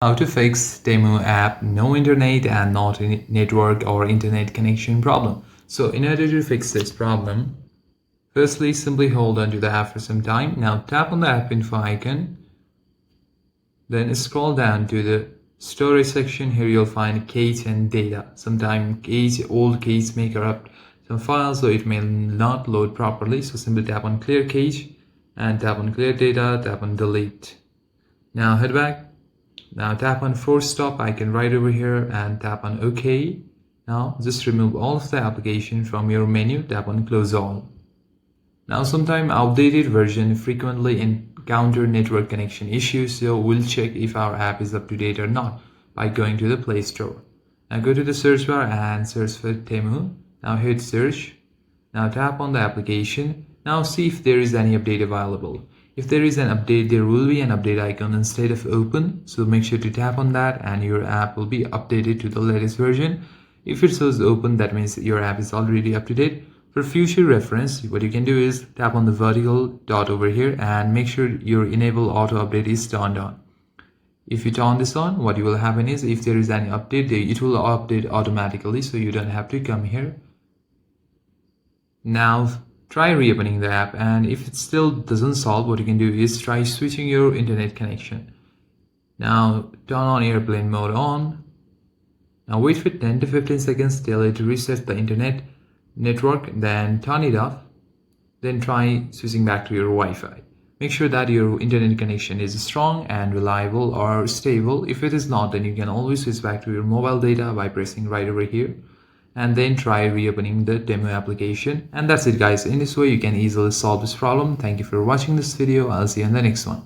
How to fix Temu app no internet and not network or internet connection problem. So in order to fix this problem, firstly simply hold on to the app for some time. Now tap on the app info icon, then scroll down to the storage section. Here you'll find cache and data. Sometimes old cache may corrupt some files, so it may not load properly. So simply tap on clear cache and tap on clear data, tap on delete. Now head back. Now tap on force stop icon right over here and tap on OK. Now just remove all of the application from your menu, tap on close all. Now sometimes outdated version frequently encounter network connection issues, so we'll check if our app is up to date or not by going to the Play Store. Now go to the search bar and search for Temu. Now hit search. Now tap on the application. Now see if there is any update available. If there is an update, there will be an update icon instead of open, so make sure to tap on that and your app will be updated to the latest version. If it says open, that means your app is already up to date. For future reference, what you can do is tap on the vertical dot over here and make sure your enable auto update is turned on. If you turn this on, what will happen is if there is any update, it will update automatically, so you don't have to come here. Now try reopening the app, and if it still doesn't solve, what you can do is try switching your internet connection. Now turn on airplane mode on. Now wait for 10 to 15 seconds till it resets the internet network, then turn it off. Then try switching back to your Wi-Fi. Make sure that your internet connection is strong and reliable or stable. If it is not, then you can always switch back to your mobile data by pressing right over here. And then try reopening the Temu application. And that's it guys. In this way you can easily solve this problem. Thank you for watching this video. I'll see you in the next one.